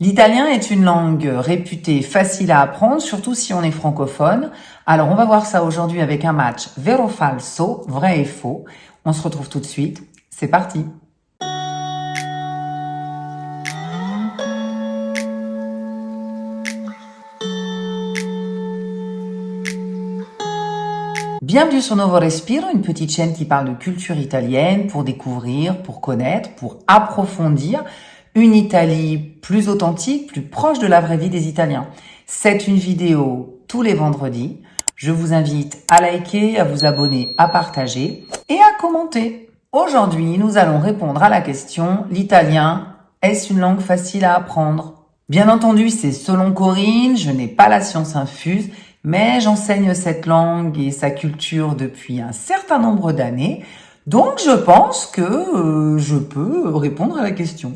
L'italien est une langue réputée facile à apprendre, surtout si on est francophone. Alors, on va voir ça aujourd'hui avec un match vero falso, vrai et faux. On se retrouve tout de suite. C'est parti. Bienvenue sur Novo Respiro, une petite chaîne qui parle de culture italienne pour découvrir, pour connaître, pour approfondir une Italie plus authentique, plus proche de la vraie vie des Italiens. C'est une vidéo tous les vendredis. Je vous invite à liker, à vous abonner, à partager et à commenter. Aujourd'hui, nous allons répondre à la question, l'italien, est-ce une langue facile à apprendre? Bien entendu, c'est selon Corinne, je n'ai pas la science infuse, mais j'enseigne cette langue et sa culture depuis un certain nombre d'années, donc je pense que je peux répondre à la question.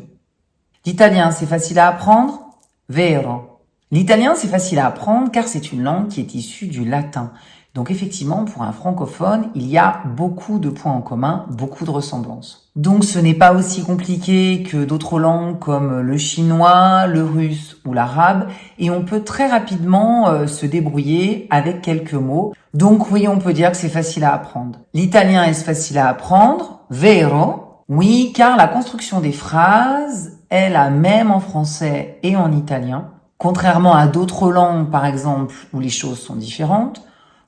L'italien, c'est facile à apprendre? Vero. L'italien, c'est facile à apprendre car c'est une langue qui est issue du latin. Donc effectivement, pour un francophone, il y a beaucoup de points en commun, beaucoup de ressemblances. Donc ce n'est pas aussi compliqué que d'autres langues comme le chinois, le russe ou l'arabe, et on peut très rapidement se débrouiller avec quelques mots. Donc oui, on peut dire que c'est facile à apprendre. L'italien est facile à apprendre? Vero? Oui, car la construction des phrases est la même en français et en italien, contrairement à d'autres langues, par exemple, où les choses sont différentes.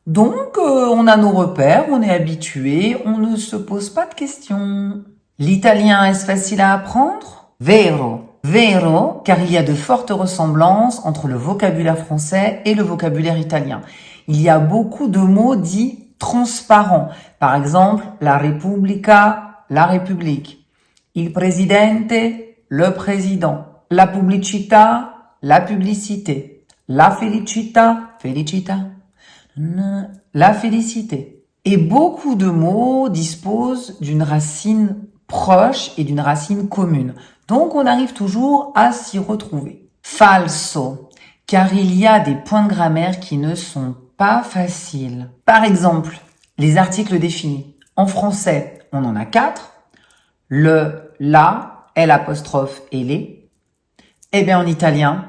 Donc, on a nos repères, on est habitué, on ne se pose pas de questions. L'italien, est-ce facile à apprendre? Vero. Vero, car il y a de fortes ressemblances entre le vocabulaire français et le vocabulaire italien. Il y a beaucoup de mots dits transparents. Par exemple, la Repubblica, la République. Il presidente, le président. La pubblicità, la publicité. La felicità, felicità. La félicité. Et beaucoup de mots disposent d'une racine proche et d'une racine commune. Donc on arrive toujours à s'y retrouver. Falso, car il y a des points de grammaire qui ne sont pas faciles. Par exemple, les articles définis. En français, on en a 4. Le, la, l'apostrophe et les. Eh bien en italien,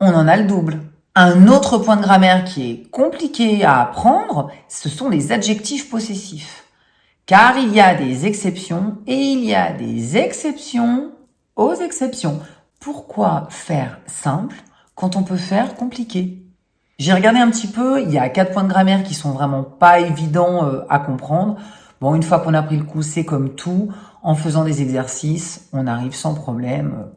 on en a le double. Un autre point de grammaire qui est compliqué à apprendre, ce sont les adjectifs possessifs. Car il y a des exceptions et il y a des exceptions aux exceptions. Pourquoi faire simple quand on peut faire compliqué? J'ai regardé un petit peu, il y a 4 points de grammaire qui sont vraiment pas évidents à comprendre. Bon, une fois qu'on a pris le coup, c'est comme tout. En faisant des exercices, on arrive sans problème,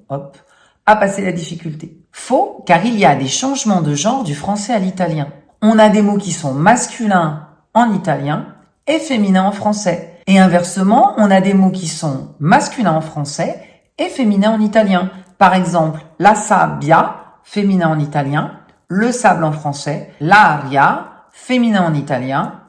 à passer la difficulté. Faux, car il y a des changements de genre du français à l'italien. On a des mots qui sont masculins en italien et féminins en français. Et inversement, on a des mots qui sont masculins en français et féminins en italien. Par exemple, la sabbia, féminin en italien, le sable en français, l'aria, féminin en italien,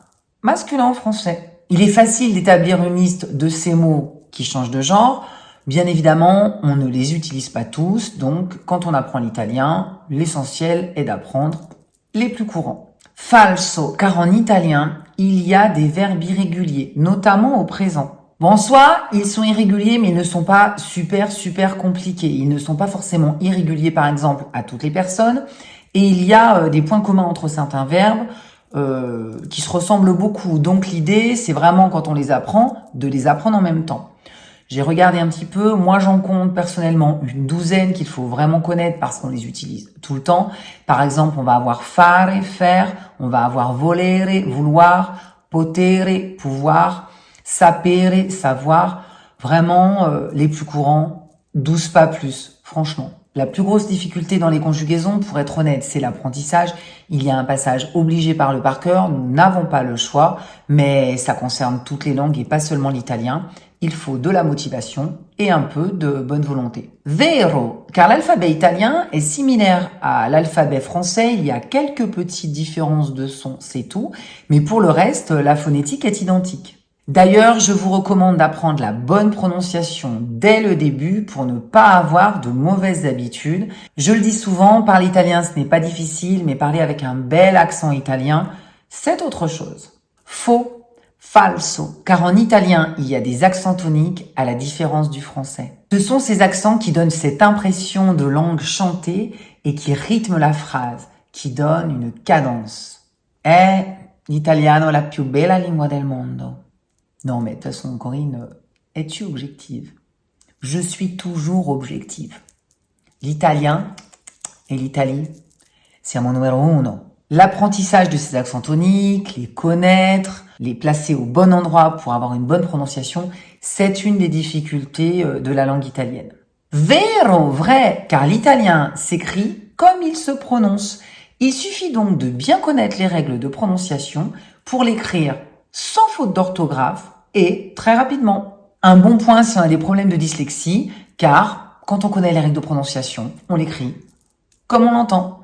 masculin en français. Il est facile d'établir une liste de ces mots qui changent de genre. Bien évidemment, on ne les utilise pas tous, donc quand on apprend l'italien, l'essentiel est d'apprendre les plus courants. Falso, car en italien, il y a des verbes irréguliers, notamment au présent. Bon, en soi, ils sont irréguliers, mais ils ne sont pas super compliqués. Ils ne sont pas forcément irréguliers, par exemple, à toutes les personnes. Et il y a des points communs entre certains verbes qui se ressemblent beaucoup. Donc l'idée, c'est vraiment, quand on les apprend, de les apprendre en même temps. J'ai regardé un petit peu, moi j'en compte personnellement une douzaine qu'il faut vraiment connaître parce qu'on les utilise tout le temps. Par exemple, on va avoir fare, faire, on va avoir volere, vouloir, potere, pouvoir, sapere, savoir. Vraiment, les plus courants, 12 pas plus, franchement. La plus grosse difficulté dans les conjugaisons, pour être honnête, c'est l'apprentissage. Il y a un passage obligé par le par cœur, nous n'avons pas le choix, mais ça concerne toutes les langues et pas seulement l'italien. Il faut de la motivation et un peu de bonne volonté. Vero, car l'alphabet italien est similaire à l'alphabet français, il y a quelques petites différences de son, c'est tout, mais pour le reste, la phonétique est identique. D'ailleurs, je vous recommande d'apprendre la bonne prononciation dès le début pour ne pas avoir de mauvaises habitudes. Je le dis souvent, parler italien ce n'est pas difficile, mais parler avec un bel accent italien, c'est autre chose. Faux. Falso, car en italien, il y a des accents toniques à la différence du français. Ce sont ces accents qui donnent cette impression de langue chantée et qui rythment la phrase, qui donnent une cadence. È l'italiano la più bella lingua del mondo. Non mais de toute façon, Corinne, es-tu objective? Je suis toujours objective. L'italien et l'Italie, siamo numero uno. L'apprentissage de ces accents toniques, les connaître, les placer au bon endroit pour avoir une bonne prononciation, c'est une des difficultés de la langue italienne. Vero, vrai, car l'italien s'écrit comme il se prononce. Il suffit donc de bien connaître les règles de prononciation pour l'écrire sans faute d'orthographe et très rapidement. Un bon point si on a des problèmes de dyslexie, car quand on connaît les règles de prononciation, on l'écrit comme on l'entend.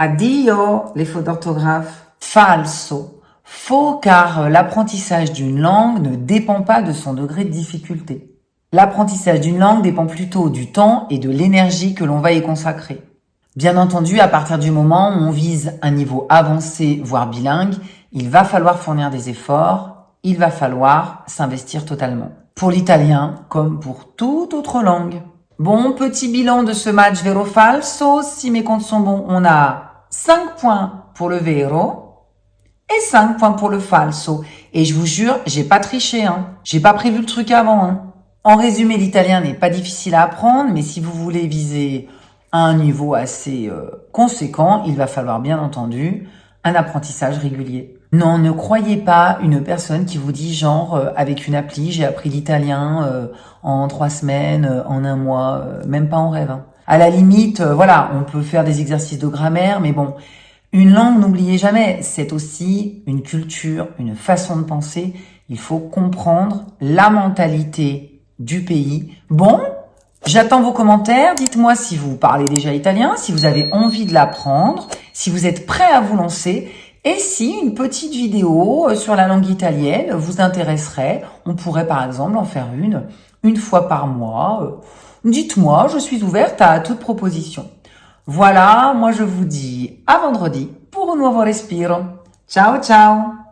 Addio, les fautes d'orthographe. Falso, faux car l'apprentissage d'une langue ne dépend pas de son degré de difficulté. L'apprentissage d'une langue dépend plutôt du temps et de l'énergie que l'on va y consacrer. Bien entendu, à partir du moment où on vise un niveau avancé, voire bilingue, il va falloir fournir des efforts, il va falloir s'investir totalement. Pour l'italien, comme pour toute autre langue. Bon, petit bilan de ce match vero-falso. Si mes comptes sont bons, on a 5 points pour le vero et 5 points pour le falso. Et je vous jure, j'ai pas triché, hein. J'ai pas prévu le truc avant, hein. En résumé, l'italien n'est pas difficile à apprendre, mais si vous voulez viser un niveau assez conséquent, il va falloir bien entendu un apprentissage régulier. Non, ne croyez pas une personne qui vous dit genre avec une appli, j'ai appris l'italien en 3 semaines, en 1 mois, même pas en rêve. Hein. À la limite, voilà, on peut faire des exercices de grammaire, mais bon, une langue, n'oubliez jamais, c'est aussi une culture, une façon de penser. Il faut comprendre la mentalité du pays. Bon, j'attends vos commentaires. Dites-moi si vous parlez déjà italien, si vous avez envie de l'apprendre, si vous êtes prêt à vous lancer. Et si une petite vidéo sur la langue italienne vous intéresserait, on pourrait par exemple en faire une fois par mois. Dites-moi, je suis ouverte à toute proposition. Voilà, moi je vous dis à vendredi pour un nuovo respiro. Ciao ciao!